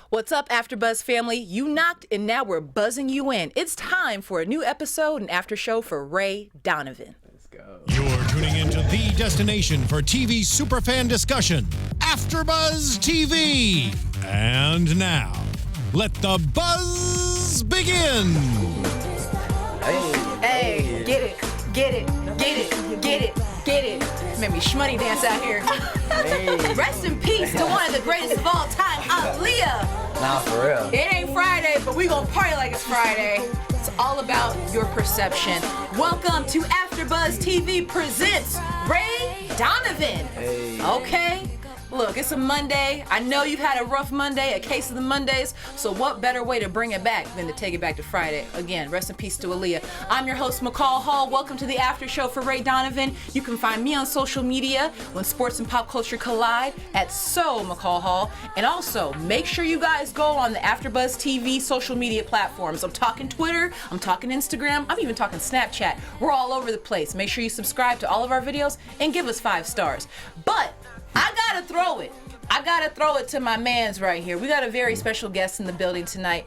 What's up, AfterBuzz family? You knocked, and now we're buzzing you in. It's time for a new episode and after show for Ray Donovan. Let's go. You're tuning into the destination for TV superfan discussion, AfterBuzz TV. And now, let the buzz begin. Hey, get it, get it, get it, get it, get it. Made me shmoney dance out here. Hey. Rest in peace to one of the greatest of all time, Olivia. Nah, for real. It ain't Friday, but we gonna party like it's Friday. It's all about your perception. Welcome to AfterBuzz TV presents Ray Donovan. Hey. Okay? Look, it's a Monday. I know you've had a rough Monday, a case of the Mondays, so what better way to bring it back than to take it back to Friday? Again, rest in peace to Olivia. I'm your host, McCall Hall. Welcome to the after show for Ray Donovan. You can find me on social media when sports and pop culture collide at McCall Hall. And also, make sure you guys go on the AfterBuzz TV social media platforms. I'm talking Twitter, I'm talking Instagram, I'm even talking Snapchat. We're all over the place. Make sure you subscribe to all of our videos and give us 5 stars. But I gotta throw it. I gotta throw it to my mans right here. We got a very special guest in the building tonight.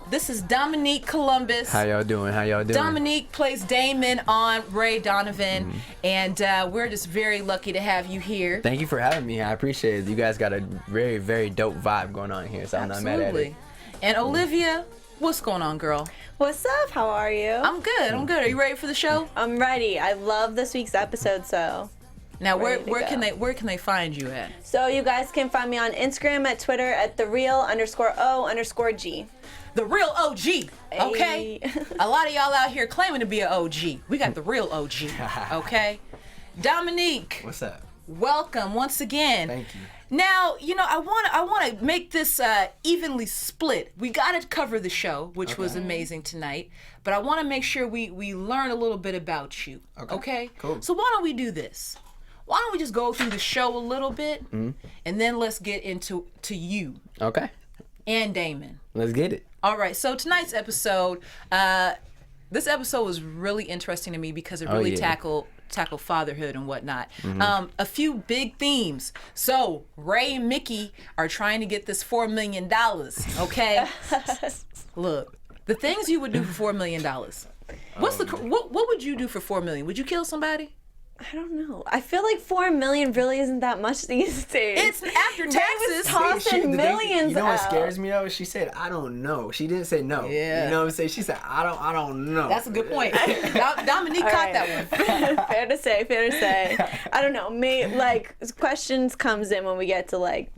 This is Dominique Columbus. How y'all doing? Dominique plays Damon on Ray Donovan, and we're just very lucky to have you here. Thank you for having me. I appreciate it. You guys got a very, very dope vibe going on here, so I'm not mad at it. And Olivia, what's going on, girl? What's up? How are you? I'm good. I'm good. Are you ready for the show? I'm ready. I love this week's episode, so. Now, where can they find you at? So you guys can find me on Instagram, at Twitter, at @thereal_O_G. The real OG, okay? Hey. A lot of y'all out here claiming to be an OG. We got the real OG, okay? Dominique. What's up? Welcome once again. Thank you. Now, you know, I want to make this evenly split. We got to cover the show, which was amazing tonight, but I want to make sure we learn a little bit about you, okay? Cool. So why don't we do this? Why don't we just go through the show a little bit, and then let's get into you. Okay. And Damon. Let's get it. All right. So tonight's episode, this episode was really interesting to me because it really tackled fatherhood and whatnot. A few big themes. So Ray and Mickey are trying to get this $4 million. Okay. Look, the things you would do for $4 million. What would you do for $4 million? Would you kill somebody? I don't know. I feel like $4 million really isn't that much these days. It's after taxes. Tossing millions. You know what out. scares me though? She said, "I don't know." She didn't say no. Yeah. You know what I'm saying? She said, "I don't know." That's a good point. Dominique caught that one. Fair to say. I don't know. Questions comes in when we get to like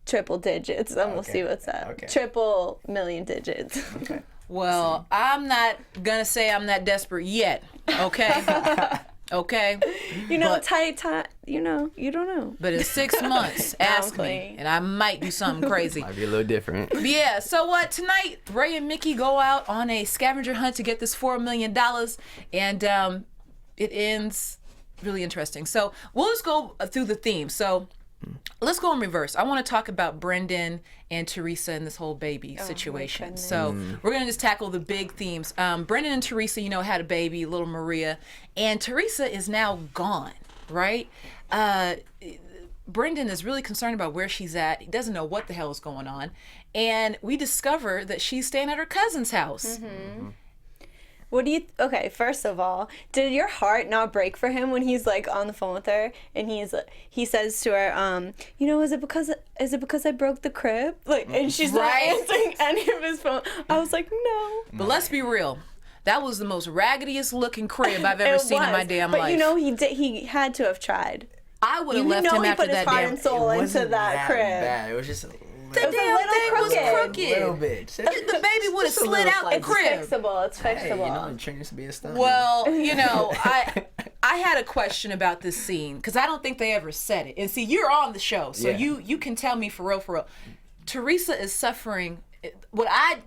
triple digits, and we'll see what's up. Okay. Triple million digits. Okay. Well, I'm not gonna say I'm that desperate yet. Okay. Okay. You know, but, tight. You know, you don't know. But in 6 months, ask me, and I might do something crazy. Might be a little different. Yeah. So tonight, Ray and Mickey go out on a scavenger hunt to get this $4 million, and it ends really interesting. So we'll just go through the theme. So let's go in reverse. I want to talk about Brendan and Teresa and this whole baby situation. So we're going to just tackle the big themes. Brendan and Teresa, had a baby, little Maria, and Teresa is now gone, right? Brendan is really concerned about where she's at. He doesn't know what the hell is going on. And we discover that she's staying at her cousin's house. What do you? Okay, first of all, did your heart not break for him when he's like on the phone with her and he says to her, is it because I broke the crib? Like, and she's not answering any of his phone. I was like, no. But let's be real. That was the most raggediest looking crib I've ever seen in my damn life. But he had to have tried. I would have left him after that damn. He put his heart and soul into that crib. Bad. It was just. The damn thing was crooked. A little bit. The baby would have slid out the crib. It's fixable. Hey, I'm training to be a stunt. Well, I had a question about this scene because I don't think they ever said it. And see, you're on the show, so you can tell me for real. Teresa is suffering what I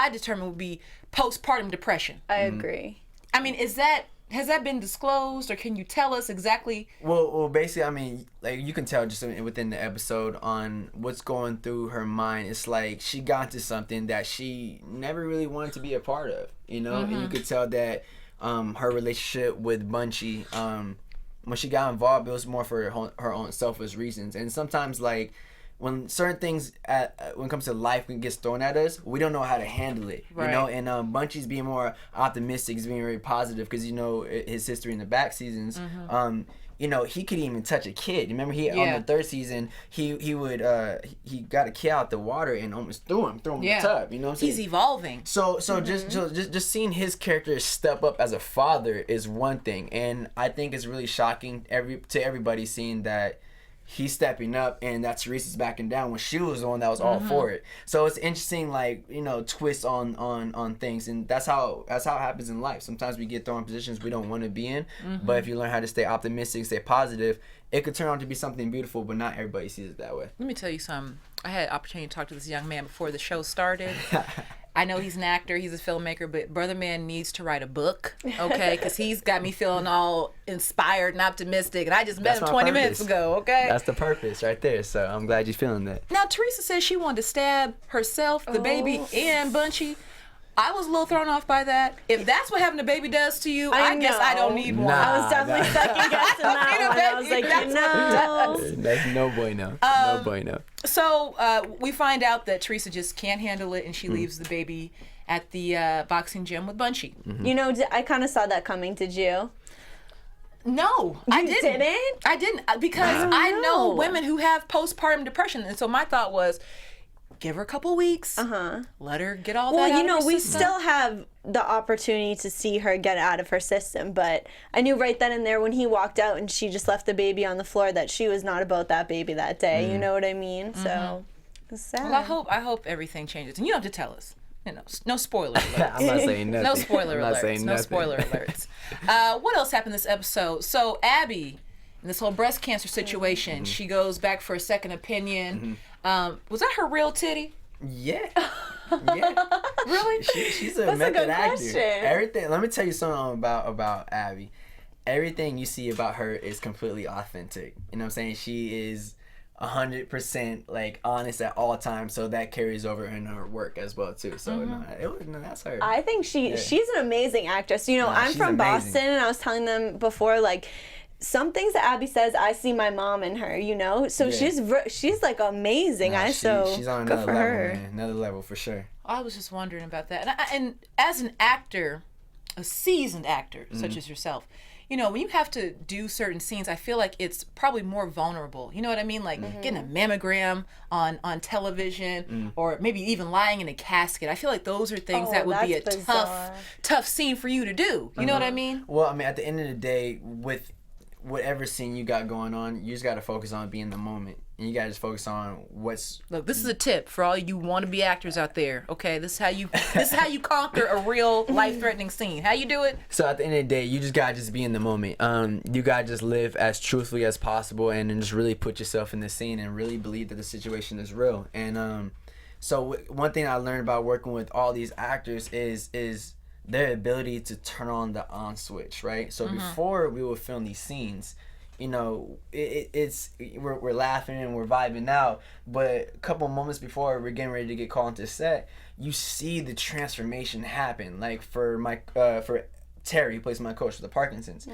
determined would be postpartum depression. I agree. I mean, has that been disclosed, or can you tell us exactly? Well, basically, I mean, like you can tell just within the episode on what's going through her mind. It's like she got to something that she never really wanted to be a part of, and you could tell that her relationship with Bunchy, when she got involved, it was more for her own selfish reasons. And sometimes, like, when certain things when it comes to life gets thrown at us, we don't know how to handle it. Right. You know, and Bunchy's being more optimistic, he's being very positive because you know his history in the back seasons. You know, he could even touch a kid. Remember, on the third season, he got a kid out the water and almost threw him in the tub. You know what I'm saying? He's evolving. So just seeing his character step up as a father is one thing, and I think it's really shocking to everybody seeing that he's stepping up and that Teresa's backing down when she was the one that was all for it. So it's interesting, like, you know, twists on things, and that's how it happens in life. Sometimes we get thrown in positions we don't want to be in, but if you learn how to stay optimistic, stay positive, it could turn out to be something beautiful, but not everybody sees it that way. Let me tell you something. I had an opportunity to talk to this young man before the show started. I know he's an actor, he's a filmmaker, but brother man needs to write a book, okay? Because he's got me feeling all inspired and optimistic, and I just met him 20 minutes ago, okay? That's the purpose right there, so I'm glad you're feeling that. Now, Teresa says she wanted to stab herself, the baby, and Bunchy. I was a little thrown off by that. If that's what having a baby does to you, I guess I don't need one. I was definitely second guessing that one. I was like, That's no bueno. No bueno. So we find out that Teresa just can't handle it, and she leaves the baby at the boxing gym with Bunchy. You know, I kind of saw that coming. Did you? No, I didn't. Didn't? I didn't because I know women who have postpartum depression, and so my thought was, give her a couple weeks. Let her get all that out of her system. Well, you know, we still have the opportunity to see her get out of her system, but I knew right then and there when he walked out and she just left the baby on the floor that she was not about that baby that day. You know what I mean? So it's sad. Well, I hope everything changes, and you don't have to tell us. You know, no spoiler alerts. I'm not saying nothing. No spoiler alerts. No spoiler alerts. What else happened this episode? So Abby, in this whole breast cancer situation, she goes back for a second opinion. Was that her real titty? Yeah. Really? She's a method actor. Everything. Let me tell you something about Abby. Everything you see about her is completely authentic. You know what I'm saying? She is 100% like honest at all times, so that carries over in her work as well too. So that's her. I think she's an amazing actress. You know, I'm from Boston, and I was telling them before, like, some things that Abby says, I see my mom in her, you know? So she's like amazing. She's on another level, man. Another level for sure. I was just wondering about that. And as an actor, a seasoned actor such as yourself, you know, when you have to do certain scenes, I feel like it's probably more vulnerable. You know what I mean? Like getting a mammogram on television, or maybe even lying in a casket. I feel like those are things that would be a tough scene for you to do. You know what I mean? Well, I mean, at the end of the day, with whatever scene you got going on, you just got to focus on being in the moment. And you got to just focus on what's... Look, this is a tip for all you wannabe actors out there, okay? This is how you conquer a real life-threatening scene. How you do it? So at the end of the day, you just got to just be in the moment. You got to just live as truthfully as possible, and then just really put yourself in the scene and really believe that the situation is real. And so one thing I learned about working with all these actors is their ability to turn on the on switch, right? So before we would film these scenes, you know, we're laughing and we're vibing out, but a couple moments before we're getting ready to get called into set, you see the transformation happen. Like for Terry, who plays my coach for the Parkinson's,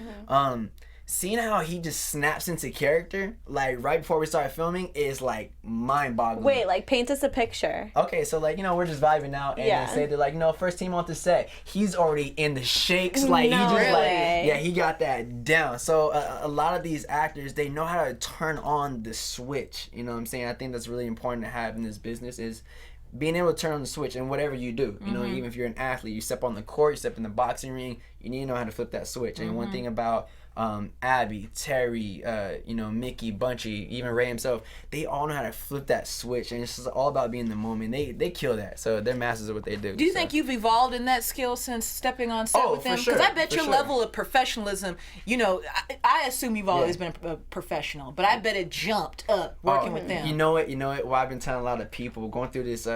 seeing how he just snaps into character, like right before we started filming, is like mind-boggling. Wait, like paint us a picture. Okay, so like, you know, we're just vibing out, and they say they're like, you know, first team on the set, he's already in the shakes, like he just like, he got that down. So a lot of these actors, they know how to turn on the switch. You know what I'm saying? I think that's really important to have in this business, is being able to turn on the switch in whatever you do. You know, even if you're an athlete, you step on the court, you step in the boxing ring, you need to know how to flip that switch. And one thing about Abby, Terry, you know, Mickey, Bunchy, even Ray himself, they all know how to flip that switch, and it's just all about being in the moment. They kill that, so they're masters of what they do. Do you think you've evolved in that skill since stepping on set with them? Because I bet your level of professionalism, you know, I assume you've always been a professional, but I bet it jumped up working with them. You know what? Well, I've been telling a lot of people going through this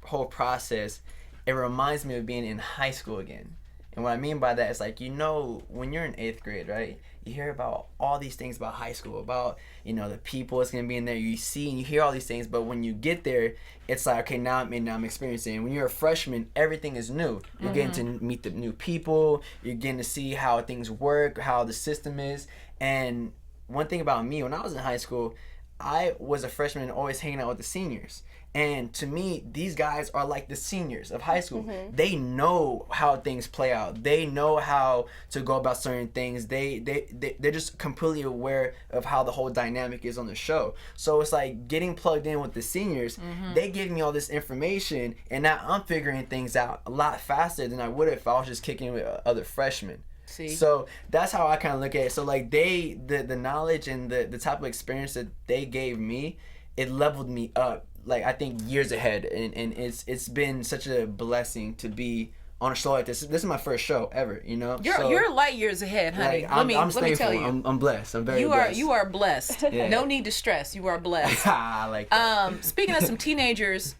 whole process, it reminds me of being in high school again. And what I mean by that is, like, you know, when you're in 8th grade, right, you hear about all these things about high school, about, you know, the people that's going to be in there. You see and you hear all these things, but when you get there, it's like, okay, now I'm experiencing it. When you're a freshman, everything is new. You're getting to meet the new people. You're getting to see how things work, how the system is. And one thing about me, when I was in high school, I was a freshman and always hanging out with the seniors. And to me, these guys are like the seniors of high school. They know how things play out. They know how to go about certain things. They're just completely aware of how the whole dynamic is on the show. So it's like getting plugged in with the seniors. They give me all this information, and now I'm figuring things out a lot faster than I would if I was just kicking with other freshmen. See? So that's how I kind of look at it. So like the knowledge and the type of experience that they gave me, it leveled me up. Like I think years ahead, and it's been such a blessing to be on a show like this. This is my first show ever, you know. You're light years ahead, honey. Like, let me tell you, I'm blessed. I'm very blessed. You are blessed. Yeah. No need to stress. You are blessed. I like that. Speaking of some teenagers,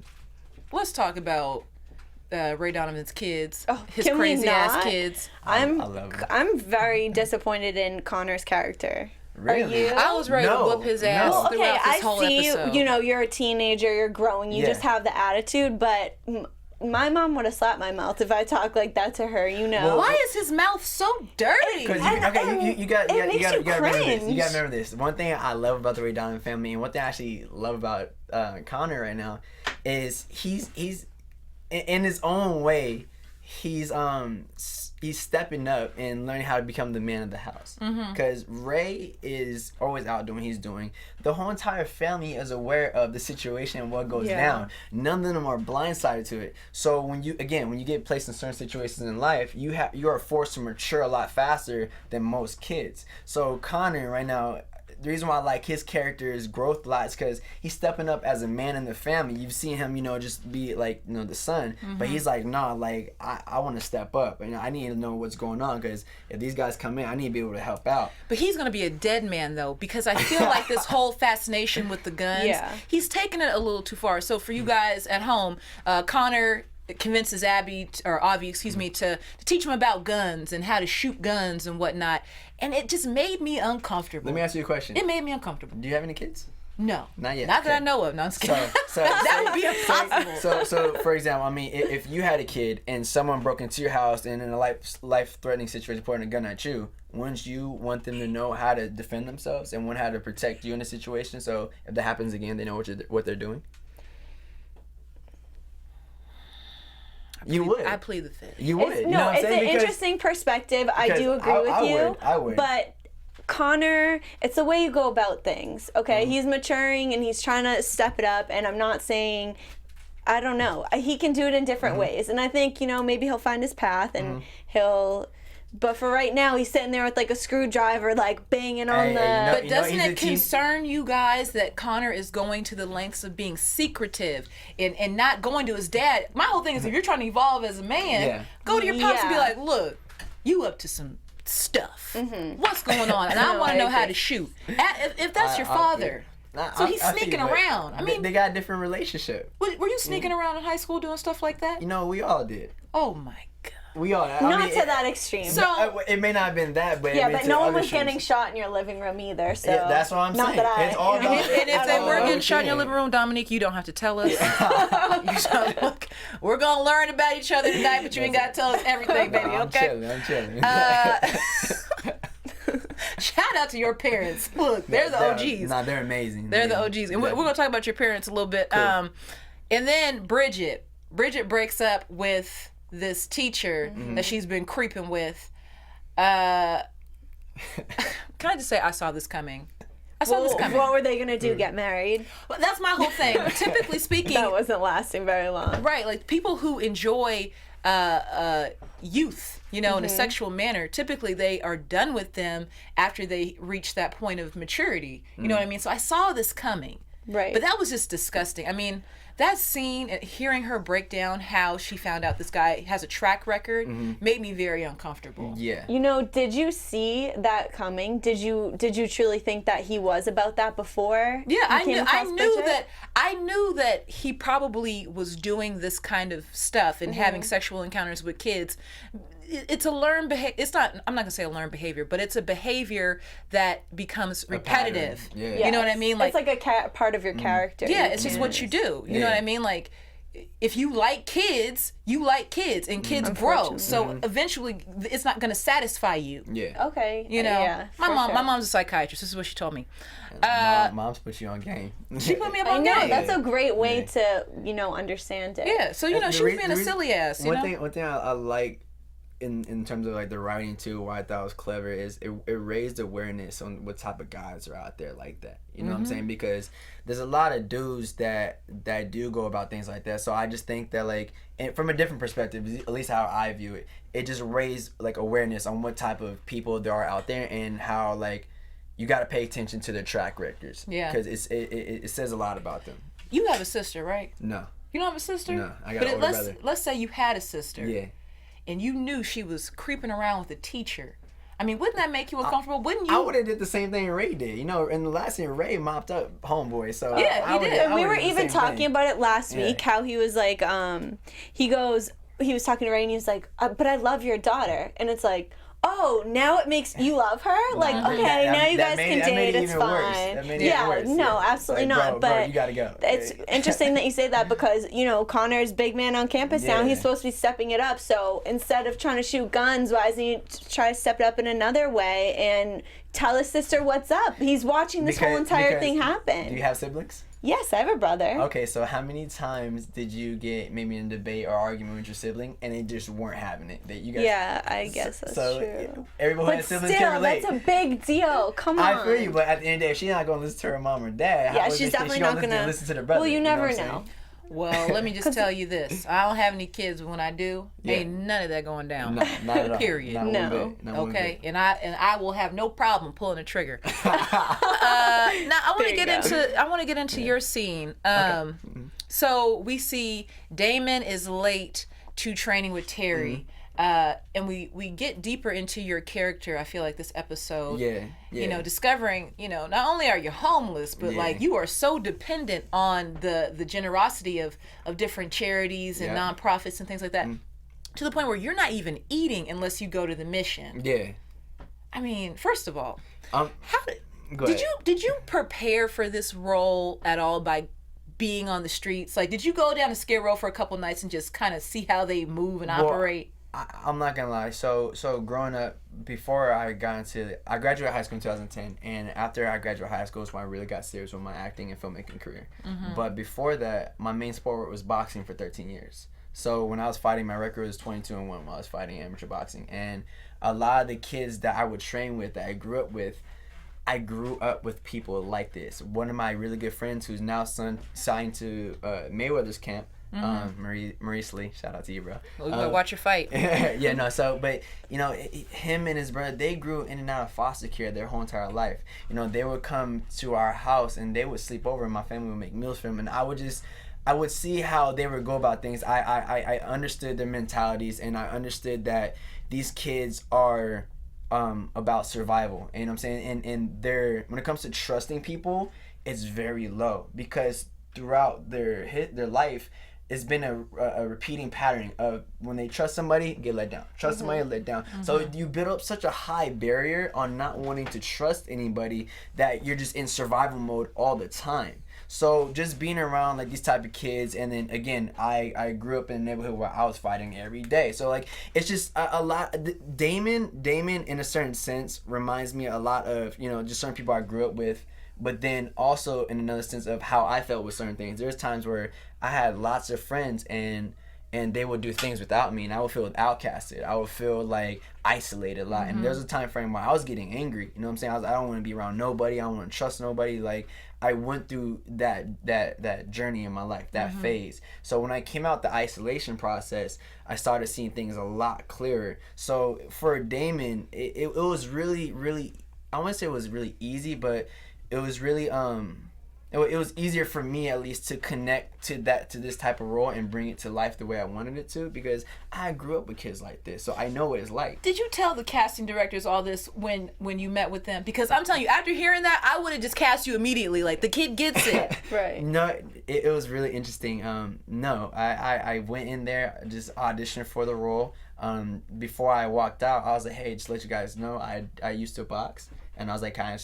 let's talk about Ray Donovan's kids. His can we crazy ass not? kids. I love it. I'm very disappointed in Connor's character. Really? Are you? I was ready to whoop his ass No. Okay, throughout this I whole see episode. you know, you're a teenager, you're growing, you Yeah. just have the attitude, but my mom would have slapped my mouth if I talked like that to her, you know. Why is his mouth so dirty? Because you got to makes you remember this. You cringe. got to remember this. One thing I love about the Ray Donovan family, and one thing I actually love about Connor right now, is he's in his own way. He's stepping up and learning how to become the man of the house. Because Ray is always out doing what he's doing. The whole entire family is aware of the situation and what goes down. None of them are blindsided to it. So when you get placed in certain situations in life, you are forced to mature a lot faster than most kids. So Connor right now, the reason why I like his character's growth a lot is because he's stepping up as a man in the family. You've seen him, you know, just be like, you know, the son. But he's like, nah, like, I want to step up. And I need to know what's going on, because if these guys come in, I need to be able to help out. But he's going to be a dead man, though, because I feel like this whole fascination with the guns, he's taking it a little too far. So for you guys at home, Connor convinces Avi, to teach him about guns and how to shoot guns and whatnot. And it just made me uncomfortable. Let me ask you a question. It made me uncomfortable. Do you have any kids? No. Not yet. Not that I Okay. know of. No, I'm just kidding. So That would be impossible. So for example, I mean, if you had a kid and someone broke into your house and in a life-threatening situation pointing a gun at you, wouldn't you want them to know how to defend themselves and want how to protect you in a situation, so if that happens again, they know what they're doing? You would. I plead the fifth. You would. You know what I'm it's saying? an Because interesting perspective. I do agree with I you. I would. But Connor, it's the way you go about things, okay? He's maturing and he's trying to step it up, and I'm not saying, I don't know. He can do it in different ways. And I think, you know, maybe he'll find his path and but for right now, he's sitting there with like a screwdriver, like banging on the... But doesn't it concern you guys that Connor is going to the lengths of being secretive and not going to his dad? My whole thing is, if you're trying to evolve as a man, go to your pops and be like, look, you up to some stuff. What's going on? And I want to know how to shoot. If that's your father. So he's sneaking around. I mean, they got a different relationship. Were you sneaking around in high school doing stuff like that? You know, we all did. Oh my God. We all. Not to that extreme. So it may not have been that, but yeah, it but to no one other was streams. getting shot in your living room either. So Yeah, that's what I'm not saying. That I, It's all about. And if they were getting shot in your Okay. living room, Dominique, you don't have to tell us. You just, look, we're gonna learn about each other tonight, but you ain't gotta tell us everything, baby. I'm Okay. chilling. Shout out to your parents. Look, they're the OGs. Nah, they're amazing. They're the OGs, and we're gonna talk about your parents a little bit. Cool. And then Bridget breaks up with this teacher that she's been creeping with. Can I just say I saw this coming? I saw this coming. What were they gonna do? Get married? Well, that's my whole thing. Typically speaking, That wasn't lasting very long. right? Like people who enjoy youth, you know, in a sexual manner, typically they are done with them after they reach that point of maturity. You know what I mean? So I saw this coming. Right. But that was just disgusting. I mean, that scene, hearing her break down how she found out this guy has a track record, made me very uncomfortable. Yeah. You know, did you see that coming? Did you truly think that he was about that before? Yeah, you came across Bridget? I knew that he probably was doing this kind of stuff and having sexual encounters with kids. It's a learned behavior. It's not. I'm not gonna say a learned behavior, but it's a behavior that becomes repetitive. Yeah. You know what I mean? Like it's like a part of your character. yeah, it's just what you do. You know what I mean? Like if you like kids, you like kids, and kids grow. So eventually, it's not going to satisfy you. Yeah. Okay. You know, Yeah, my for mom. sure. My mom's a psychiatrist. This is what she told me. Mom's put you on game. She put me up I on know, game. that's a great way to, understand it. Yeah. So she was being a silly ass. One thing I like in terms of like the writing too, why I thought was clever is it raised awareness on what type of guys are out there like that. You know what I'm saying? Because there's a lot of dudes that do go about things like that. So I just think that like, and from a different perspective, at least how I view it, it just raised like awareness on what type of people there are out there and how like you got to pay attention to their track records. Yeah. Because it says a lot about them. You have a sister, right? No. You don't have a sister? No, I got an older brother. Let's say you had a sister. Yeah. And you knew she was creeping around with a teacher. I mean, wouldn't that make you uncomfortable? Wouldn't you? I would have did the same thing Ray did. In the last scene, Ray mopped up homeboy. So Yeah, he did. And we were even talking about it last week, how he was like, he was talking to Ray and he was like, but I love your daughter. And it's like, oh, now it makes you love her? Like, okay, now you guys can date, it's fine. No, absolutely not. But you gotta go. It's interesting that you say that because, Connor's big man on campus now. He's supposed to be stepping it up. So instead of trying to shoot guns, why doesn't he try to step it up in another way and tell his sister what's up? He's watching this whole entire thing happen. Do you have siblings? Yes, I have a brother. Okay, so how many times did you get maybe in a debate or argument with your sibling and they just weren't having it? That you guys. Yeah, I guess that's true. Everyone who has siblings can relate. That's a big deal. Come on. I feel you, but at the end of the day, if she's not gonna listen to her mom or dad, yeah, she's definitely not gonna listen to the brother. Well, you never know. Well, let me just tell you this. I don't have any kids, but when I do, ain't none of that going down. No, not at all. Period. Not no. one bit. Not one Okay, bit. and I will have no problem pulling the trigger. Now I want to get into your scene. So we see Damon is late to training with Terry. And we get deeper into your character, I feel like, this episode. Yeah. Discovering, not only are you homeless, but like you are so dependent on the generosity of different charities and nonprofits and things like that, to the point where you're not even eating unless you go to the mission. Yeah. I mean, first of all, Go ahead. did you prepare for this role at all by being on the streets? Like, did you go down to Skid Row for a couple nights and just kind of see how they move and operate? I'm not gonna lie. So growing up, before I graduated high school in 2010, and after I graduated high school is when I really got serious with my acting and filmmaking career. But before that, my main sport was boxing for 13 years. So when I was fighting, my record was 22-1 while I was fighting amateur boxing. And a lot of the kids that I would train with, that I grew up with people like this. One of my really good friends who's now signed to Mayweather's camp, Maurice Lee, shout out to you, bro. Well, you better watch your fight. But him and his brother, they grew in and out of foster care their whole entire life. They would come to our house and they would sleep over and my family would make meals for them, and I would see how they would go about things. I understood their mentalities, and I understood that these kids are about survival. You know what I'm saying? And when it comes to trusting people, it's very low, because throughout their life, it's been a repeating pattern of when they trust somebody, get let down. Trust somebody, let down. So you build up such a high barrier on not wanting to trust anybody that you're just in survival mode all the time. So just being around like these type of kids, and then again, I grew up in a neighborhood where I was fighting every day. So like it's just a lot. Damon in a certain sense reminds me a lot of just certain people I grew up with. But then also in another sense of how I felt with certain things. There's times where I had lots of friends and they would do things without me, and I would feel outcasted. I would feel like isolated a lot. And there's a time frame where I was getting angry. You know what I'm saying? I don't want to be around nobody. I don't want to trust nobody. Like I went through that journey in my life, that phase. So when I came out the isolation process, I started seeing things a lot clearer. So for Damon, it was really, really, I wouldn't say it was really easy, but it was really it was easier for me at least to connect to this type of role and bring it to life the way I wanted it to, because I grew up with kids like this, so I know what it's like. Did you tell the casting directors all this when you met with them? Because I'm telling you, after hearing that, I would have just cast you immediately. Like, the kid gets it. Right. No, it was really interesting. No, I went in there, just auditioned for the role. Before I walked out, I was like, hey, just let you guys know, I used to box. And I was like, can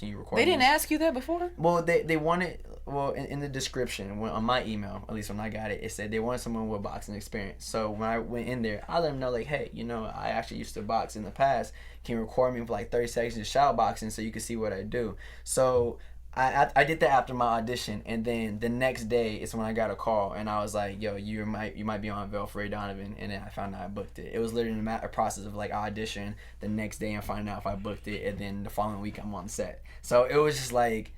you record They me? didn't ask you that before? Well, they wanted, well, in the description on my email, at least when I got it, it said they wanted someone with boxing experience. So when I went in there, I let them know like, hey, I actually used to box in the past. Can you record me for like 30 seconds of shadow boxing so you can see what I do? So I did that after my audition, and then the next day is when I got a call, and I was like, yo, you might be on Veil for Ray Donovan, and then I found out I booked it. It was literally a process of like audition the next day and finding out if I booked it, and then the following week I'm on set. So it was just like,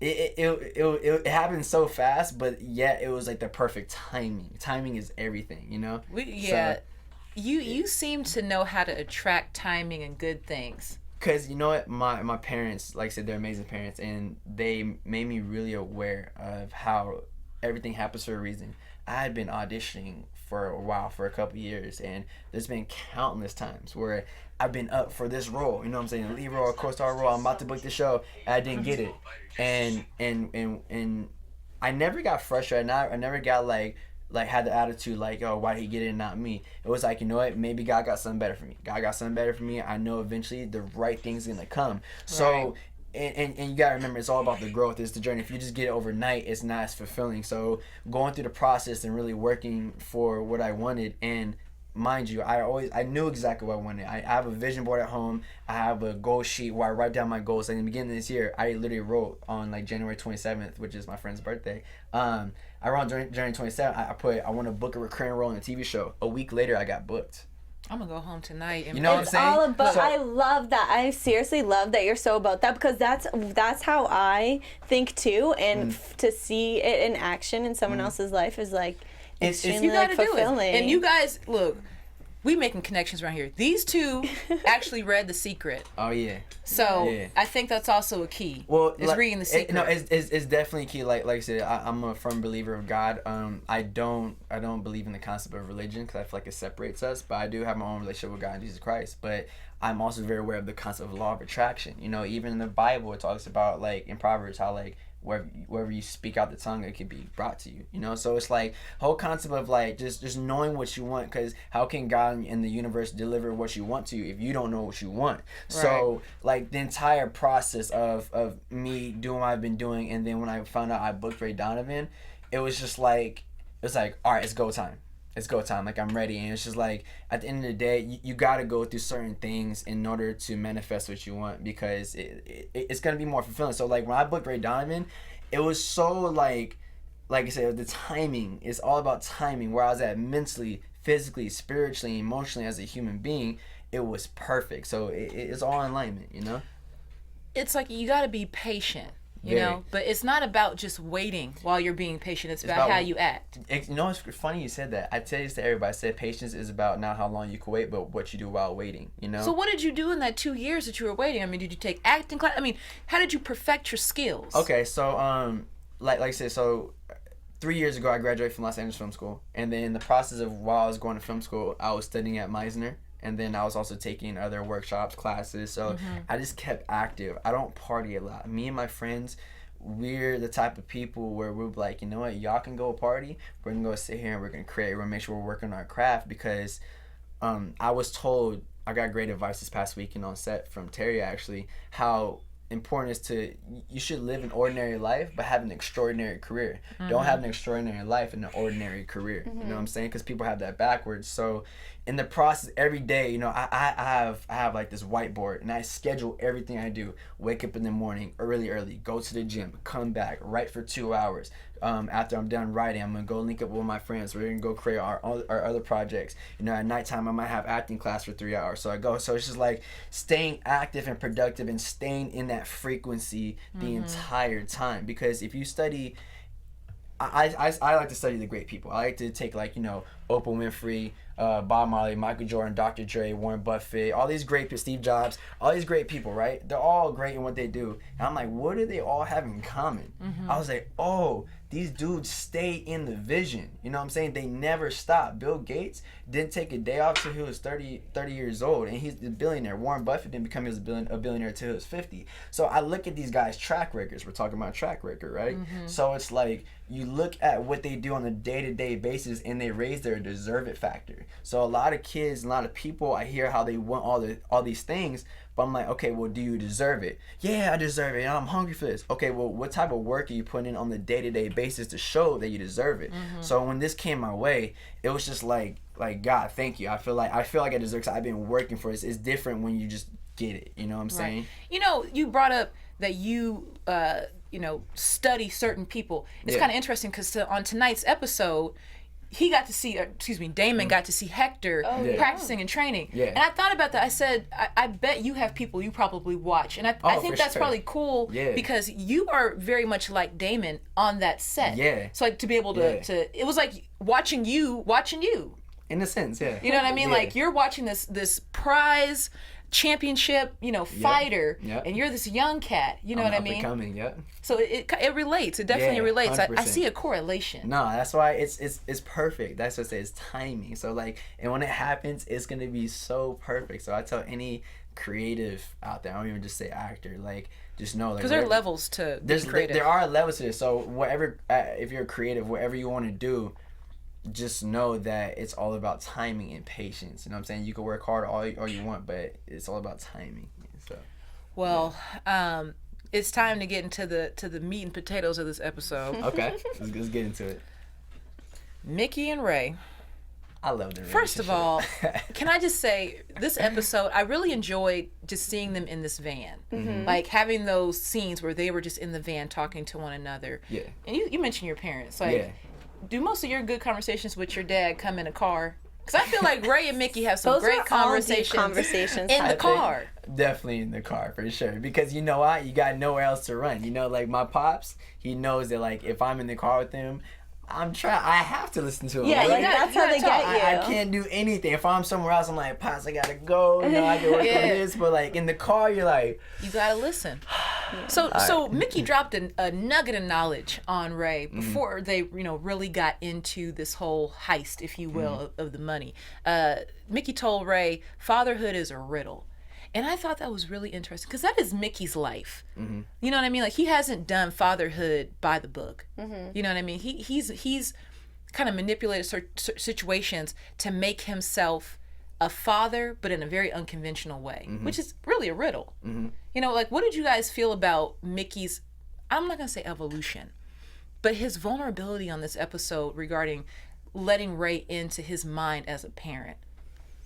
it happened so fast, but yet it was like the perfect timing. Timing is everything, So, you seem to know how to attract timing and good things. Because you know what, my parents, like I said, they're amazing parents, and they made me really aware of how everything happens for a reason. I had been auditioning for a while, for a couple years, and there's been countless times where I've been up for this role, you know what I'm saying, lead role, co-star role, I'm about to book the show, and I didn't get it. And I never got frustrated. I never got like had the attitude like, oh, why did he get it and not me? It was like, you know what, maybe God got something better for me. God got something better for me. I know eventually the right thing's gonna come. So and you gotta remember, it's all about the growth. It's the journey. If you just get it overnight, it's not as fulfilling. So going through the process and really working for what I wanted, and mind you, I knew exactly what I wanted. I have a vision board at home. I have a goal sheet where I write down my goals. Like in the beginning of this year, I literally wrote on like January 27th, which is my friend's birthday. I wrote on January 27th, I want to book a recurring role in a TV show. A week later, I got booked. I'm gonna go home tonight. And you know what I'm saying? I love that. I seriously love that you're so about that, because that's how I think too. And to see it in action in someone else's life is like extremely fulfilling. And you guys, look, we making connections around here. These two actually read The Secret. Oh yeah. So I think that's also a key. Well, is reading The Secret. It's definitely key. Like I said, I'm a firm believer of God. I don't believe in the concept of religion because I feel like it separates us. But I do have my own relationship with God and Jesus Christ. But I'm also very aware of the concept of law of attraction. Even in the Bible, it talks about like in Proverbs how like wherever you speak out the tongue, it could be brought to you. So it's like whole concept of like just knowing what you want, because how can God in the universe deliver what you want to you if you don't know what you want? Right. So like the entire process of me doing what I've been doing, and then when I found out I booked Ray Donovan, it was like all right, it's go time. It's go time. Like, I'm ready. And it's just like, at the end of the day, you got to go through certain things in order to manifest what you want, because it's going to be more fulfilling. So, like, when I booked Ray Donovan, it was so, like I said, the timing. It's all about timing. Where I was at mentally, physically, spiritually, emotionally as a human being, it was perfect. So, it's all in alignment, It's like you got to be patient. But it's not about just waiting while you're being patient. It's about how you act. It's funny you said that. I tell this to everybody. I said patience is about not how long you can wait, but what you do while waiting, So what did you do in that 2 years that you were waiting? I mean, did you take acting class? I mean, how did you perfect your skills? Okay, so, like I said, 3 years ago, I graduated from Los Angeles Film School. And then in the process of while I was going to film school, I was studying at Meisner. And then I was also taking other workshops, classes. So I just kept active. I don't party a lot. Me and my friends, we're the type of people where we're like, you know what, y'all can go party. We're going to go sit here and we're going to create. We're going to make sure we're working on our craft, because I was told, I got great advice this past weekend on set from Terry actually, how important is you should live an ordinary life but have an extraordinary career. Don't have an extraordinary life and an ordinary career. You know what I'm saying? Because people have that backwards. So in the process, every day, I have like this whiteboard, and I schedule everything I do. Wake up in the morning early, go to the gym, come back, write for 2 hours. After I'm done writing, I'm gonna go link up with my friends. We're gonna go create our other projects. At nighttime I might have acting class for 3 hours. So it's just like staying active and productive and staying in that frequency the entire time. Because if you study, I like to study the great people. I like to take like Oprah Winfrey, Bob Marley, Michael Jordan, Dr. Dre, Warren Buffett, all these great people, Steve Jobs, all these great people, right? They're all great in what they do. And I'm like, what do they all have in common? I was like, oh, these dudes stay in the vision. You know what I'm saying? They never stop. Bill Gates didn't take a day off till he was 30 years old, and he's a billionaire. Warren Buffett didn't become a billionaire till he was 50. So I look at these guys' track records. We're talking about track record, right? So it's like you look at what they do on a day-to-day basis, and they raise their deserve it factor. So a lot of kids, a lot of people, I hear how they want all these things, but I'm like, okay, well, do you deserve it? Yeah, I deserve it. I'm hungry for this. Okay, well, what type of work are you putting in on the day-to-day basis to show that you deserve it? So when this came my way, it was just like God, thank you. I feel like I deserve it. I've been working for this. It's different when you just get it. You know what I'm saying? You know, you brought up that you study certain people. It's kind of interesting because on tonight's episode, he got to see, Damon got to see Hector practicing and training. Yeah. And I thought about that. I said, I bet you have people you probably watch. And I think that's probably cool because you are very much like Damon on that set. Yeah. So like to be able to it was like watching you. In a sense, yeah. You know what I mean? Like you're watching this prize championship, fighter, and you're this young cat. You know what I mean? Becoming, So it relates. It definitely relates. I see a correlation. No, that's why it's perfect. That's what I say. It's timing. So like, and when it happens, it's gonna be so perfect. So I tell any creative out there, I don't even just say actor, like just know, like, because there are levels to being creative. There are levels to this. So whatever, if you're creative, whatever you want to do, just know that it's all about timing and patience. You know what I'm saying? You can work hard all you want, but it's all about timing. So, well, it's time to get into the meat and potatoes of this episode. Okay, let's get into it. Nicki and Ray. I love them. First of all, can I just say, this episode, I really enjoyed just seeing them in this van. Like having those scenes where they were just in the van talking to one another. Yeah. And you mentioned your parents. Like, do most of your good conversations with your dad come in a car? Because I feel like Ray and Mickey have some great conversations in the car. Definitely in the car, for sure. Because you know what? You got nowhere else to run. You know, like my pops, he knows that like if I'm in the car with him, I have to listen to him. Yeah, like, that's how they get you. I can't do anything. If I'm somewhere else, I'm like, Pops, I gotta go. You know, I can work on this. But like in the car, you're like, you gotta listen. So Mickey dropped a nugget of knowledge on Ray before they really got into this whole heist, if you will, of the money. Mickey told Ray, fatherhood is a riddle. And I thought that was really interesting because that is Mickey's life. You know what I mean? Like he hasn't done fatherhood by the book. You know what I mean? He's kind of manipulated situations to make himself a father, but in a very unconventional way, which is really a riddle. You know, like what did you guys feel about Mickey's, I'm not going to say evolution, but his vulnerability on this episode regarding letting Ray into his mind as a parent?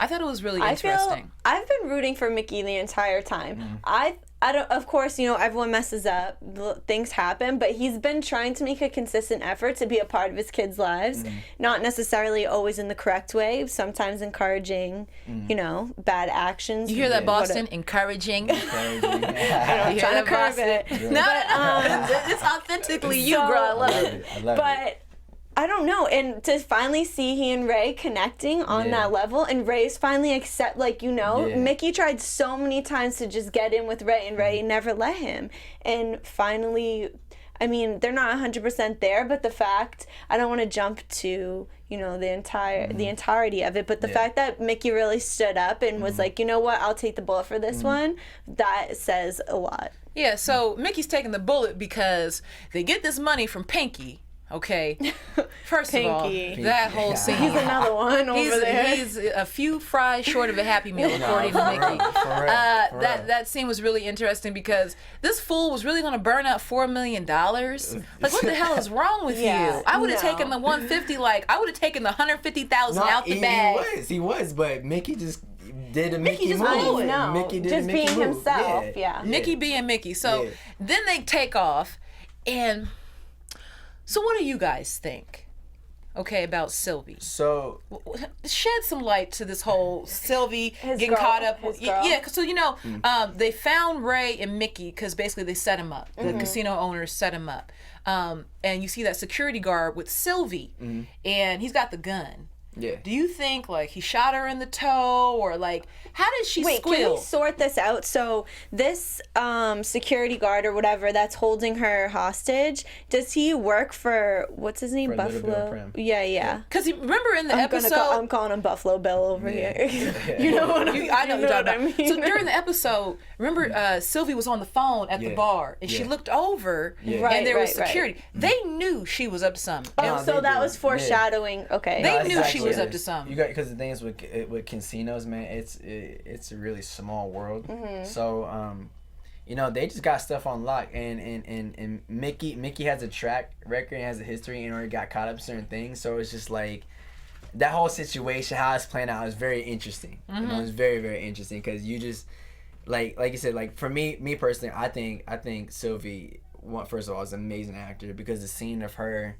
I thought it was really interesting. I've been rooting for Mickey the entire time. I don't, of course, everyone messes up, things happen, but he's been trying to make a consistent effort to be a part of his kids' lives, not necessarily always in the correct way, sometimes encouraging, bad actions. You hear that, Boston? Encouraging. I'm trying to curb it. No, it's authentically you, bro. I love it. I love it. I don't know, and to finally see he and Ray connecting on that level, and Ray's finally Mickey tried so many times to just get in with Ray, and Ray never let him, and finally, I mean, they're not 100% there, but the fact, I don't want to jump to, the entirety of it, but the fact that Mickey really stood up and was like, you know what, I'll take the bullet for this one, that says a lot. Yeah, so Mickey's taking the bullet because they get this money from Pinky. Okay, first of all, that whole scene. He's another one over there. He's a few fries short of a Happy Meal, according to Mickey. That scene was really interesting because this fool was really going to burn out $4 million. Like, what the hell is wrong with you? I would have taken the 150. I would have taken the 150,000 out the bag. He was, but Mickey just did a Mickey just move. Mickey did just a Mickey being move. Himself. Yeah. Mickey being Mickey. So then they take off, and. So what do you guys think, about Sylvie? So shed some light to this whole Sylvie getting caught up. So they found Ray and Mickey because basically they set him up. The casino owners set him up, and you see that security guard with Sylvie, and he's got the gun. Yeah. Do you think like he shot her in the toe, or like how did she Wait, squeal? can we sort this out? So this security guard or whatever that's holding her hostage, does he work for what's his name? For Little Bill Buffalo. Prim. Yeah. Because remember in the I'm episode, calling him Buffalo Bill over here. you know what I mean? I know You what know you're talking what I about. mean. So during the episode, remember Sylvie was on the phone at the Yeah. bar, and she Yeah. looked over, Right, and there was right. security. They knew she was up to something. Oh, No, so they that do. was foreshadowing. Okay. They No, knew she was exactly. up to something. You got, because the thing is with casinos, man, it's a really small world. So you know, they just got stuff on lock, and Mickey has a track record and has a history and already got caught up in certain things. So it's just like that whole situation, how it's playing out, is very interesting. You know, it's very, very interesting because you just like you said, like for me personally, I think Sylvie, first of all, is an amazing actor because the scene of her.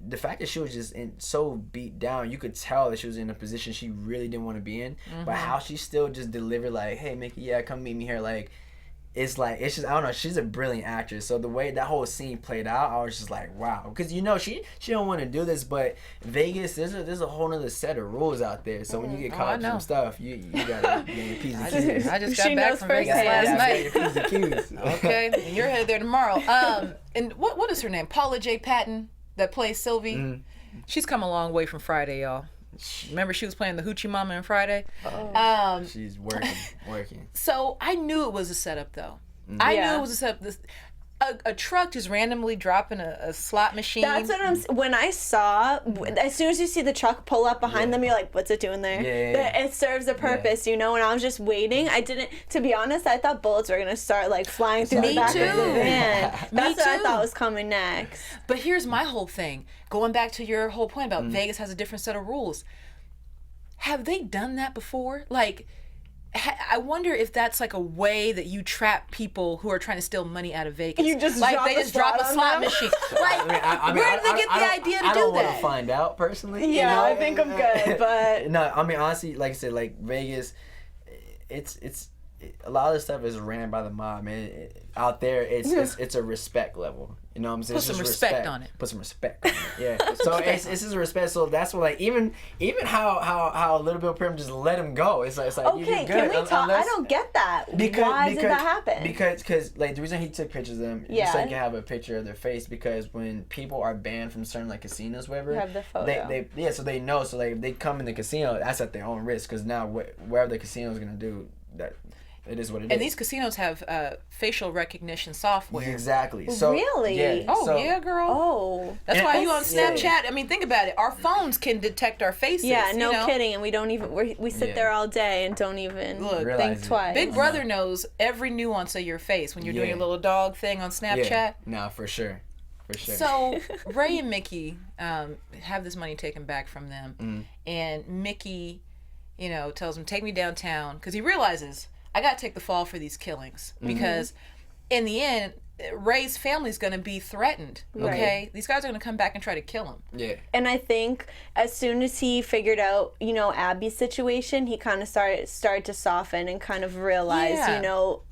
The fact that she was just so beat down, you could tell that she was in a position she really didn't want to be in. But how she still just delivered, like, "Hey, Mickey, yeah, come meet me here." Like, it's just, I don't know. She's a brilliant actress. So the way that whole scene played out, I was just like, wow. Because you know she don't want to do this, but Vegas, there's a whole nother set of rules out there. So when you get caught up in some stuff, you gotta be your P's and Q's. I just got She back knows from Vegas firsthand. last night. Your P's and Q's. Okay, and you're headed there tomorrow. And what is her name? Paula J. Patton that plays Sylvie. She's come a long way from Friday, y'all. Remember she was playing the Hoochie Mama in Friday? She's working. So I knew it was a setup, though. I knew it was a setup. A truck just randomly dropping a slot machine. That's what when I saw, as soon as you see the truck pull up behind them, you're like, what's it doing there? Yeah. It serves a purpose, you know, and I was just waiting. To be honest, I thought bullets were going to start like flying through the back of the van. That's what I too. thought was coming next. But here's my whole thing. Going back to your whole point about Vegas has a different set of rules. Have they done that before? Like, I wonder if that's like a way that you trap people who are trying to steal money out of Vegas. You just like drop they a just drop a slot slot on them? machine. Like, where did they get the idea to do I don't want that? to find out personally. Yeah, you know? I think I'm good, but No, I mean honestly, like I said, like Vegas, it's a lot of this stuff is ran by the mob, man. Out there, it's a respect level. You know what I'm saying? Put It's some just respect on it. Put some respect on it. Yeah. So it's just a respect. So that's what, like, even how Little Bill Prim just let him go. It's like okay, you're good. can we talk? Unless, I don't get that. Why did that happen? Because like the reason he took pictures of them, Yeah. just so you can have a picture of their face. Because when people are banned from certain like casinos, whatever, You have the photo. so they know. So like if they come in the casino, that's at their own risk. Because now wherever the casino is gonna do that. It is what it is. And these casinos have facial recognition software. Exactly. So Really? Yeah. Oh, so, yeah, girl. Oh. That's And- why you on Yeah. Snapchat. I mean, think about it. Our phones can detect our faces. Yeah, no you know? kidding. And we don't even, we sit Yeah. there all day and don't even Look, Realize think it. twice. Big Brother knows every nuance of your face when you're doing Yeah. your little dog thing on Snapchat. Yeah. No, for sure. For sure. So Ray and Mickey have this money taken back from them, and Mickey, you know, tells him, "Take me downtown," because he realizes I got to take the fall for these killings because, in the end, Ray's family's going to be threatened. Okay, these guys are going to come back and try to kill him. yeah. And I think as soon as he figured out, you know, Abby's situation, he kind of started to soften and kind of realize, Yeah. you know,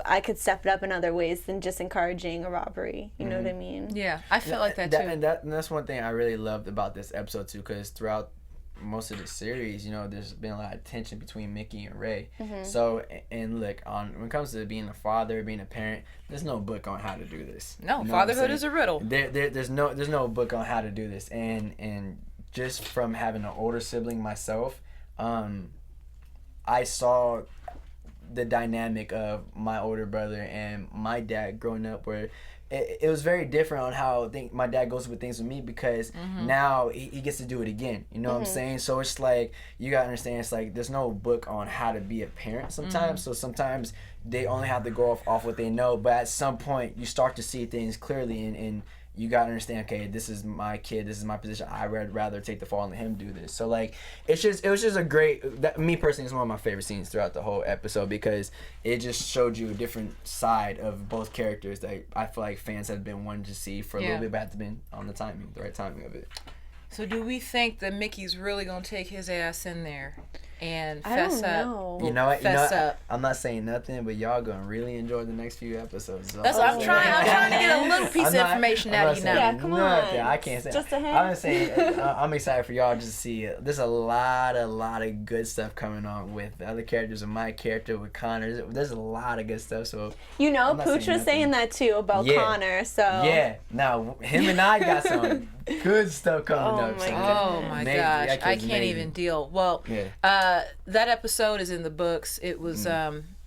I could step it up in other ways than just encouraging a robbery. You know what I mean? Yeah, I felt like that too. And that's one thing I really loved about this episode too, because throughout most of the series, you know, there's been a lot of tension between Mickey and Ray. So, and look, when it comes to being a father, being a parent, there's no book on how to do this. No, You know what I'm fatherhood saying? is a riddle. There's no book on how to do this, and just from having an older sibling myself, I saw the dynamic of my older brother and my dad growing up, where it was very different on how my dad goes with things with me, because now he gets to do it again. You know what I'm saying? So it's like, you gotta understand, it's like there's no book on how to be a parent sometimes. So sometimes they only have to go off what they know, but at some point you start to see things clearly, and you gotta understand, okay, this is my kid, this is my position, I would rather take the fall and let him do this. So like, it was just a great, me personally, it's one of my favorite scenes throughout the whole episode, because it just showed you a different side of both characters that I feel like fans have been wanting to see for a little bit, but had to been on the right timing of it. So do we think that Mickey's really gonna take his ass in there and I fess don't up? know. You know what? Fess up. I'm not saying nothing, but y'all gonna really enjoy the next few episodes. So That's what I'm trying. I'm trying to get a little piece of information out of you now. Yeah, come on. I can't say. Just a hint. I'm just saying. I'm excited for y'all just to see it. There's a lot of good stuff coming on with the other characters and my character with Connor. There's a lot of good stuff. So You know, I'm not Pooch was saying that too about Yeah. Connor. So yeah, now him and I got some good stuff coming Oh up. my so Oh my Amazing. gosh, That I kid's can't amazing. even deal. Well, Yeah. that episode is in the books. It was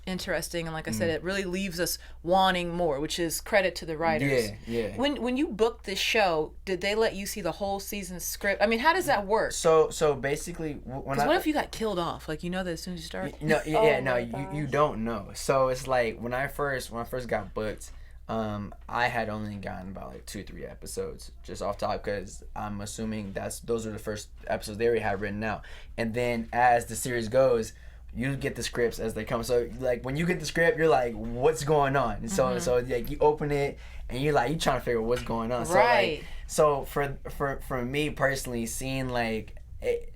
interesting, and like I said, it really leaves us wanting more, which is credit to the writers. Yeah. When you booked this show, did they let you see the whole season script? I mean, how does that work? So basically, when Because what if you got killed off? Like, you know that as soon as you start. No, Oh yeah, my you don't know. So it's like when I first got booked, I had only gotten about like 2-3 episodes just off top because I'm assuming those are the first episodes they already had written out, and then as the series goes, you get the scripts as they come. So like when you get the script, you're like, what's going on? And so like you open it and you trying to figure out what's going on. Right. So for me personally, seeing like it,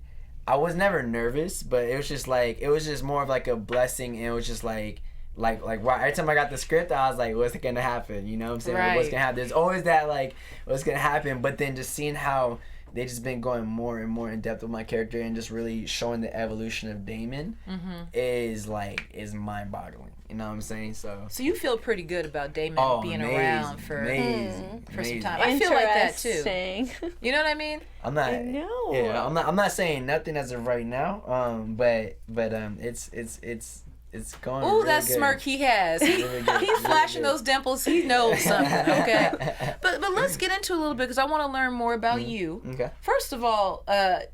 I was never nervous, but it was just more of like a blessing, and it was just like wow, every time I got the script, I was like, what's gonna happen? You know what I'm saying? Like, what's Right. gonna happen? There's always that like, what's gonna happen? But then just seeing how they just been going more and more in depth with my character and just really showing the evolution of Damon is mind boggling. You know what I'm saying? So So you feel pretty good about Damon being amazing, around for amazing, for some amazing. time. I feel like that too. Interesting. You know what I mean? I'm not. I know. Yeah, I'm not saying nothing as of right now. But it's going. Ooh, really that good. smirk he has. Really good, He's really flashing good. those dimples. He knows something. Okay, but let's get into it a little bit because I want to learn more about you. Okay. First of all,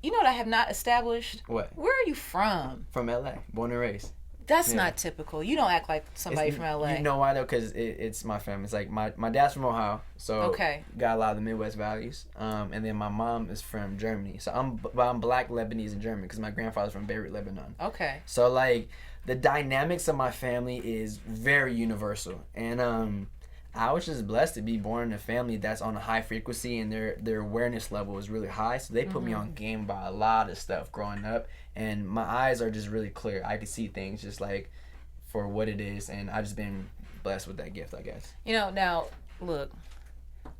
you know what I have not established? What? Where are you from? From LA, born and raised. That's Yeah. not typical. You don't act like somebody from LA. You know why though? Because it's my family. It's like my dad's from Ohio, so Okay. got a lot of the Midwest values. And then my mom is from Germany, so I'm Black, Lebanese, and German because my grandfather's from Beirut, Lebanon. Okay. So like the dynamics of my family is very universal, and I was just blessed to be born in a family that's on a high frequency, and their awareness level is really high. So they put me on game by a lot of stuff growing up, and my eyes are just really clear. I can see things just like for what it is, and I've just been blessed with that gift, I guess. You know, now look,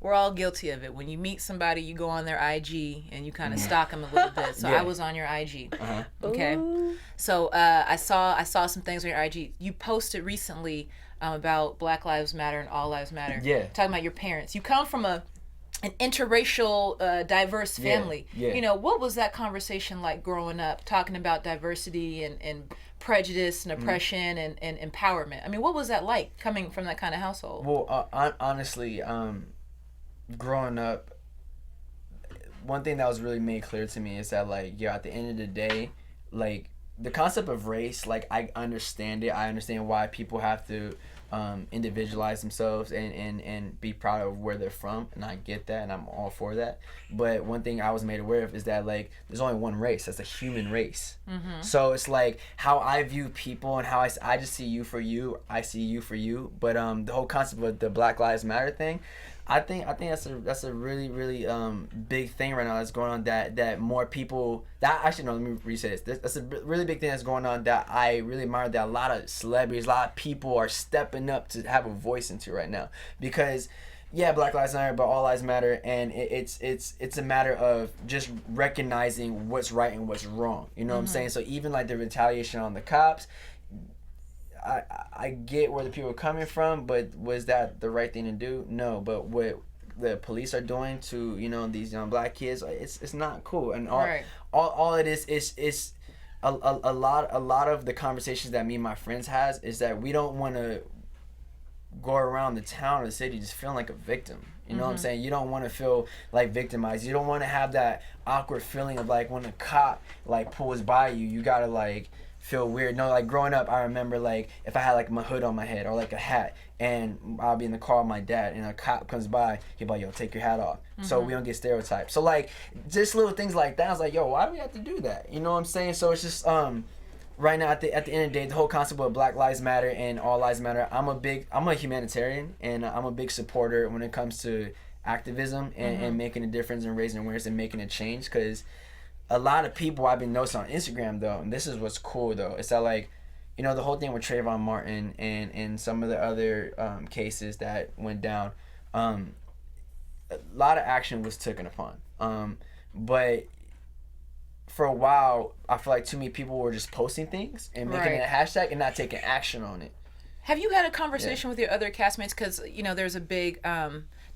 we're all guilty of it. When you meet somebody, you go on their IG and you kind of stalk them a little bit. So Yeah. I was on your IG. Uh-huh. Okay. Ooh. So I saw some things on your IG. You posted recently about Black Lives Matter and All Lives Matter. Yeah. Talking about your parents. You come from an interracial, diverse family. Yeah. You know, what was that conversation like growing up, talking about diversity and prejudice and oppression and empowerment? I mean, what was that like coming from that kind of household? Well, honestly, growing up, one thing that was really made clear to me is that like, at the end of the day, like the concept of race, like I understand it. I understand why people have to individualize themselves and be proud of where they're from, and I get that, and I'm all for that. But one thing I was made aware of is that like there's only one race. That's the human race. So it's like how I view people and how I just see you for you. I see you for you. But the whole concept of the Black Lives Matter thing, I think that's a really big thing right now that's going on, that more people that actually no, let me reset this. That's a really big thing that's going on that I really admire, that a lot of celebrities, a lot of people are stepping up to have a voice into right now. Because Black Lives Matter, but all lives matter, and it's a matter of just recognizing what's right and what's wrong. You know what I'm saying? So even like the retaliation on the cops, I get where the people are coming from, but was that the right thing to do? No. But what the police are doing to these young black kids, it's not cool. And all it is a lot of the conversations that me and my friends has is that we don't want to go around the town or the city just feeling like a victim. You know what I'm saying? You don't want to feel like victimized. You don't want to have that awkward feeling of like when a cop like pulls by you, you gotta like feel weird. No, like growing up, I remember like if I had like my hood on my head or like a hat, and I'll be in the car with my dad, and a cop comes by, he'll be like, "Yo, take your hat off," so we don't get stereotyped. So like just little things like that. I was like, "Yo, why do we have to do that?" You know what I'm saying? So it's just right now at the end of the day, the whole concept of Black Lives Matter and All Lives Matter, I'm a humanitarian, and I'm a big supporter when it comes to activism and making a difference and raising awareness and making a change. Because a lot of people I've been noticing on Instagram though, and this is what's cool though, it's that like, you know, the whole thing with Trayvon Martin and some of the other cases that went down, a lot of action was taken upon. But for a while, I feel like too many people were just posting things and making it a hashtag and not taking action on it. Have you had a conversation with your other castmates? Because, you know, there's a big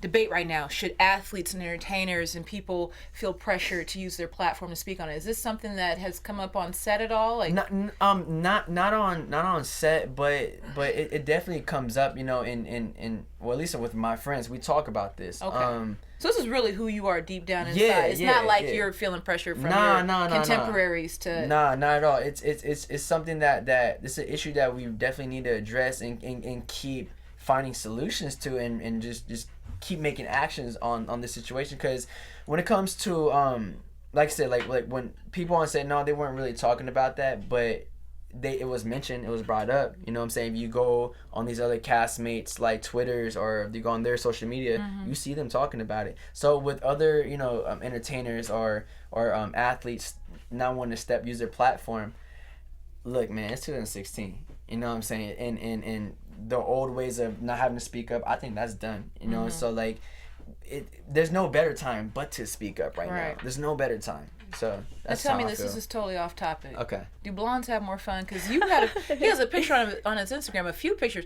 debate right now. Should athletes and entertainers and people feel pressure to use their platform to speak on it? Is this something that has come up on set at all? Like, not on set, but it definitely comes up, you know, in well, at least with my friends, we talk about this. Okay. So this is really who you are deep down inside. It's not like you're feeling pressure from your contemporaries to. Nah, not at all. It's something that it's an issue that we definitely need to address and keep finding solutions to and just keep making actions on this situation. Because when it comes to like I said, like when people want to say no, they weren't really talking about that, but it was mentioned, it was brought up. You know what I'm saying? If you go on these other castmates like Twitters or if you go on their social media, you see them talking about it. So with other, you know, entertainers or athletes not wanting to use their platform, look, man, it's 2016. You know what I'm saying? And the old ways of not having to speak up, I think that's done. You know, so like, there's no better time but to speak up right now. There's no better time. So that's tell me this is totally off topic. Okay. Do blondes have more fun? Because he has a picture on his Instagram, a few pictures.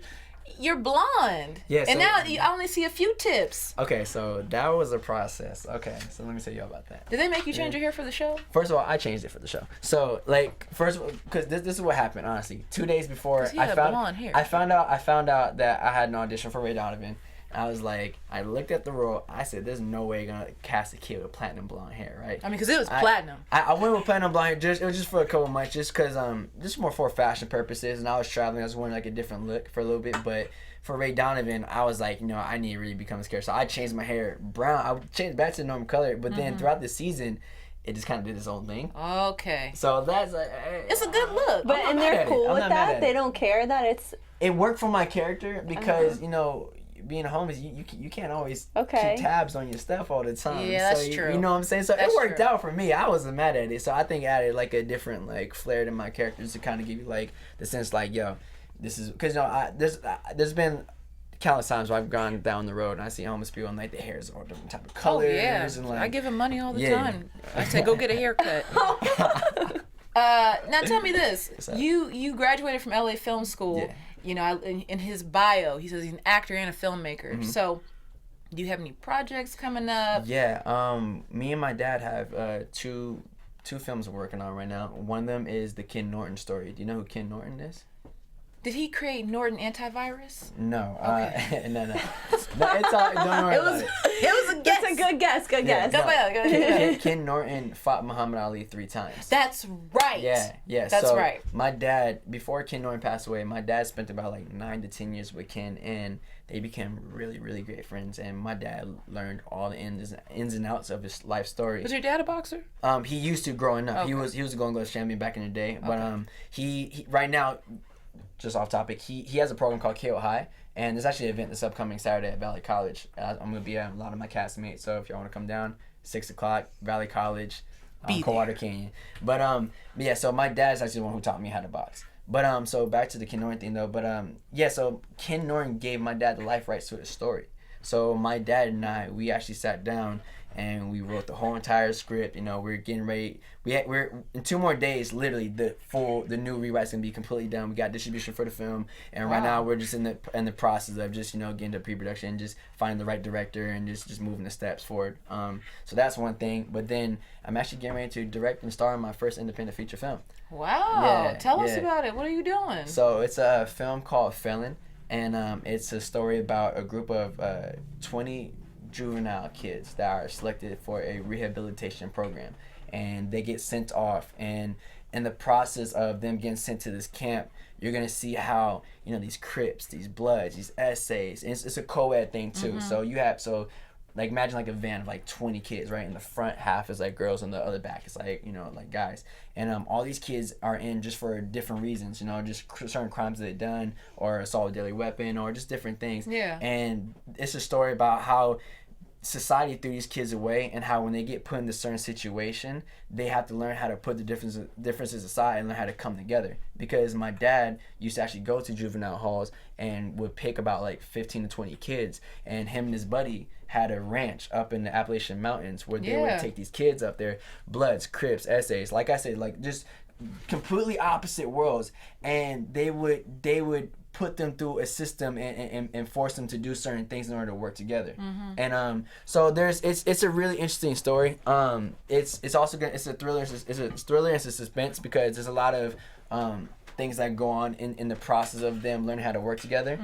You're blonde. Yeah. And now I only see a few tips. Okay, so that was a process. Okay, so let me tell you about that. Did they make you change your hair for the show? First of all, I changed it for the show. So like, first of all, because this is what happened. Honestly, 2 days before I found out that I had an audition for Ray Donovan. I was like, I looked at the role. I said, "There's no way you're gonna cast a kid with platinum blonde hair, right?" I mean, because it was platinum. I went with platinum blonde hair. It was just for a couple months, just because just more for fashion purposes. And I was traveling. I was wanting like a different look for a little bit. But for Ray Donovan, I was like, you know, I need to really become this character. So I changed my hair brown. I changed back to the normal color. But then throughout the season, it just kind of did its own thing. Okay. So that's like, it's a good look. But and they're cool with that. They don't care that it's. It worked for my character because you know, being homeless, you can't always keep tabs on your stuff all the time. Yeah, that's true. You know what I'm saying? So it worked out for me. I wasn't mad at it. So I think it added like a different like flair to my characters to kind of give you like the sense like, yo, this is because you know there's been countless times where I've gone down the road and I see homeless people and like the hair's all different type of colors. Oh yeah, and, like, I give him money all the time. I say go get a haircut. Now tell me this: you graduated from LA Film School. Yeah. You know, in his bio, he says he's an actor and a filmmaker. So, do you have any projects coming up? Yeah, me and my dad have two films we're working on right now. One of them is the Ken Norton story. Do you know who Ken Norton is? Did he create Norton antivirus? No. Okay. No. It's all, don't worry about it. It was a guess. That's a good guess. Good guess. Go ahead. Ken Norton fought Muhammad Ali 3 times. That's right. Yeah. That's so right. My dad, before Ken Norton passed away, my dad spent about like 9 to 10 years with Ken, and they became really, really great friends. And my dad learned all the ins and outs of his life story. Was your dad a boxer? He used to growing up. Okay. He was a Golden Gloves champion back in the day. But he right now, just off topic, he has a program called KO High, and there's actually an event this upcoming Saturday at Valley College. I'm gonna be at a lot of my castmates, so if y'all want to come down, 6 o'clock, Valley College, Coldwater Canyon. But yeah, so my dad's actually the one who taught me how to box. But so back to the Ken Norton thing though. But yeah, so Ken Norton gave my dad the life rights to his story. So my dad and I, we actually sat down and we wrote the whole entire script. You know, we're getting ready. We're in 2 more days. Literally, the new rewrite's gonna be completely done. We got distribution for the film, and right now we're just in the process of just, you know, getting to pre-production and just finding the right director and just moving the steps forward. So that's one thing. But then I'm actually getting ready to direct and star in my first independent feature film. Wow! Tell us about it. What are you doing? So it's a film called Felon, and it's a story about a group of 20 juvenile kids that are selected for a rehabilitation program, and they get sent off, and in the process of them getting sent to this camp, you're gonna see how, you know, these Crips, these Bloods, these essays, and it's a co-ed thing too. So you have like imagine like a van of like 20 kids, right? In the front half is like girls, and the other back is like, you know, like guys. And all these kids are in just for different reasons, you know, just certain crimes that they've done, or assault with a deadly weapon, or just different things. Yeah. And it's a story about how society threw these kids away, and how when they get put in a certain situation, they have to learn how to put the differences aside and learn how to come together. Because my dad used to actually go to juvenile halls and would pick about like 15 to 20 kids, and him and his buddy had a ranch up in the Appalachian Mountains where they would take these kids up there, Bloods, Crips, Essays, like I said, like just completely opposite worlds, and they would put them through a system and force them to do certain things in order to work together. And so it's a really interesting story. It's also it's a thriller and it's a suspense, because there's a lot of things that go on in the process of them learning how to work together.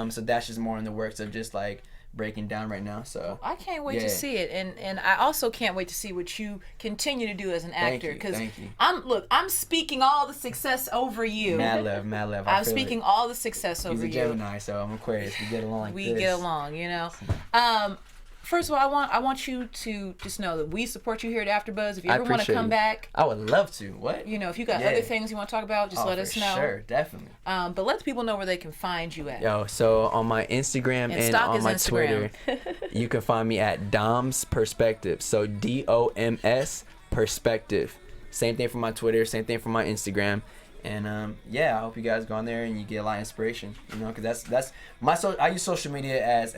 So that's just more in the works of just like breaking down right now. So I can't wait to see it, and I also can't wait to see what you continue to do as an actor, because I'm speaking all the success over you. Mad love. I'm speaking all the success over you. He's a Gemini, so I'm Aquarius. We get along like this. We get along, you know. First of all, I want you to just know that we support you here at AfterBuzz. If you ever want to come back, I would love to. What? You know, if you got other things you want to talk about, just let us know. Sure, definitely. But let the people know where they can find you at. Yo, so on my Instagram and on my Twitter, you can find me at Dom's Perspective. So DOMS Perspective. Same thing for my Twitter. Same thing for my Instagram. And I hope you guys go on there and you get a lot of inspiration. You know, because that's my I use social media as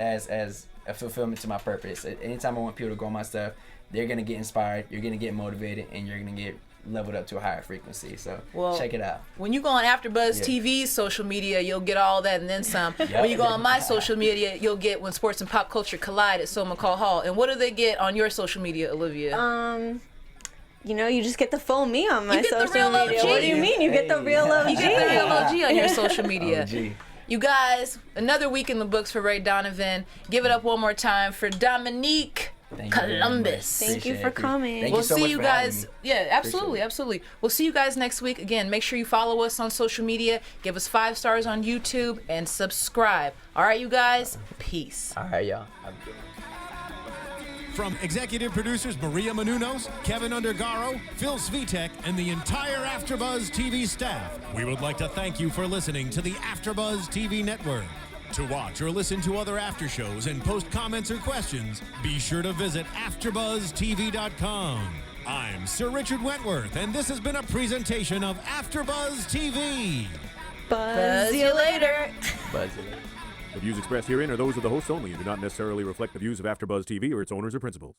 a fulfillment to my purpose. Anytime I want people to go on my stuff, they're gonna get inspired, you're gonna get motivated, and you're gonna get leveled up to a higher frequency. So check it out. When you go on AfterBuzz TV's social media, you'll get all that and then some. When you go on my social media, you'll get When Sports and Pop Culture Collide at McCall Hall. And what do they get on your social media, Olivia? You know, you just get to follow me on my You get the social real media. OG. What do you mean? You get the real OG. You get the real OG on your social media. OG. You guys, another week in the books for Ray Donovan. Give it up one more time for Dominique Columbus. Thank you for coming. We'll see you guys. Yeah, absolutely. We'll see you guys next week. Again, make sure you follow us on social media. Give us 5 stars on YouTube and subscribe. All right, you guys. Peace. All right, y'all. Have a good one. From executive producers Maria Menounos, Kevin Undergaro, Phil Svitek, and the entire AfterBuzz TV staff, we would like to thank you for listening to the AfterBuzz TV network. To watch or listen to other after shows and post comments or questions, be sure to visit AfterBuzzTV.com. I'm Sir Richard Wentworth, and this has been a presentation of AfterBuzz TV. Buzz you later. Buzz you later. The views expressed herein are those of the hosts only and do not necessarily reflect the views of AfterBuzz TV or its owners or principals.